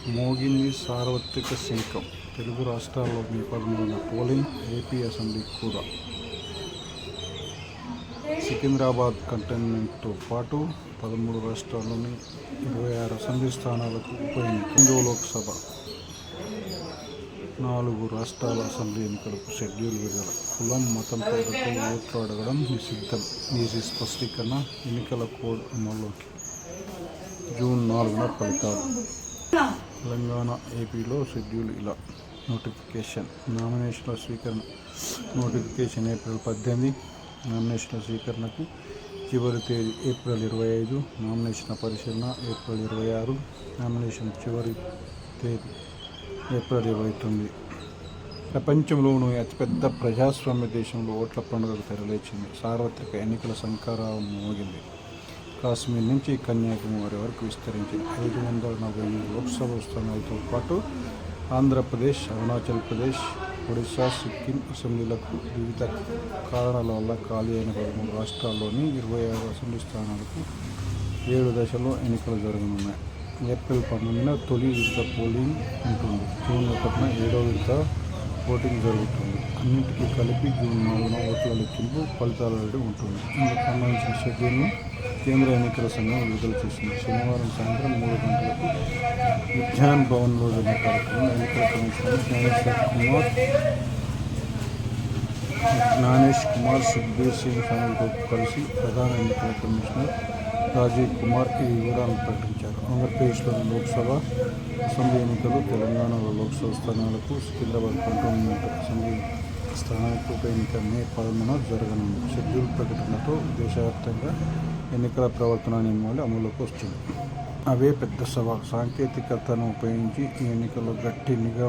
మోగింది సార్వత్రిక శంఖం. తెలుగు రాష్ట్రాల్లో నేపథ్యంలో పోలింగ్. ఏపీ అసెంబ్లీ కూడా. సికింద్రాబాద్ కంటోన్మెంట్తో పాటు 13 రాష్ట్రాల్లోని 26 అసెంబ్లీ స్థానాలకు ఉప ఎన్నిక. 8వ లోక్సభ, 4 రాష్ట్రాల అసెంబ్లీ ఎన్నికలకు షెడ్యూల్ విడుదల. కులం, మతం పేరుతో ఓట్లు అడగడం నిషిద్ధం. ఈసీ స్పష్టీకరణ. ఎన్నికల కోడ్ అమల్లోకి. జూన్ 4న ఫలితాలు. తెలంగాణ, ఏపీలో షెడ్యూల్ ఇలా. నోటిఫికేషన్. నామినేషన్ల స్వీకరణ. Notification April 18. నామినేషన్ల స్వీకరణకు చివరి తేదీ ఏప్రిల్ 25. నామినేషన్ల పరిశీలన ఏప్రిల్ 26. నామినేషన్ చివరి తేదీ ఏప్రిల్ 29. ప్రపంచంలోని అతిపెద్ద ప్రజాస్వామ్య దేశంలో ఓట్ల పండుగకు తెరలేచింది. సార్వత్రిక ఎన్నికల శంఖారావం మోగింది. కాశ్మీర్ నుంచి కన్యాకుమారి వరకు విస్తరించింది. 545 లోక్సభ స్థానాలతో పాటు ఆంధ్రప్రదేశ్, అరుణాచల్ ప్రదేశ్, ఒడిశా, సిక్కిం అసెంబ్లీలకు వివిధ కారణాల వల్ల ఖాళీ అయిన 13 రాష్ట్రాల్లోని 26 అసెంబ్లీ స్థానాలకు 7 దశల్లో ఎన్నికలు జరగనున్నాయి. ఏప్రిల్ 12న తొలి విడత పోలింగ్ ఉంటుంది. జూన్ 1న 7వ విడత ఓటింగ్ జరుగుతుంది. అన్నింటికీ కలిపి జూన్ 4న ఓట్ల లెక్కింపు, ఫలితాల వెల్లడి ఉంటుంది. ఇందుకు సంబంధించిన షెడ్యూల్ను కేంద్ర ఎన్నికల సంఘం విడుదల చేసింది. శనివారం సాయంత్రం 3 గంటలకు విజ్ఞాన్ భవన్లో జరిగిన కార్యక్రమం ఎన్నికల కమిషనర్ జ్ఞానేష్ కుమార్, సుఖ్బీర్ సింగ్ సానుతో కలిసి ప్రధాన ఎన్నికల కమిషనర్ రాజీవ్ కుమార్ ఈ వివరాలను ప్రకటించారు. ఆంధ్రప్రదేశ్లోని లోక్సభ, అసెంబ్లీ ఎన్నికలు, తెలంగాణలో లోక్సభ స్థానాలకు, సికింద్రాబాద్ కంటోన్మెంట్ అసెంబ్లీ స్థానానికి ఉప ఎన్నిక మే 10న జరగనుంది. షెడ్యూల్ ప్రకటనతో దేశవ్యాప్తంగా ఎన్నికల ప్రవర్తన నియమావళి అమలులోకి వస్తుంది. అవే పెద్ద సవాల్. సాంకేతికతను ఉపయోగించి ఈ ఎన్నికల్లో గట్టి నిఘా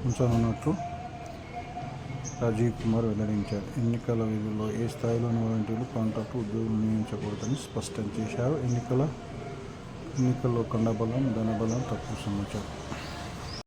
ఉంచనున్నట్లు రాజీవ్ కుమార్ వెల్లడించారు. ఎన్నికల విధుల్లో ఏ స్థాయిలోని వాలంటీర్లు, కాంట్రాక్టు ఉద్యోగులు నియమించకూడదని స్పష్టం చేశారు. ఎన్నికల్లో కండబలం, ధనబలం తక్కువ సమాచారం.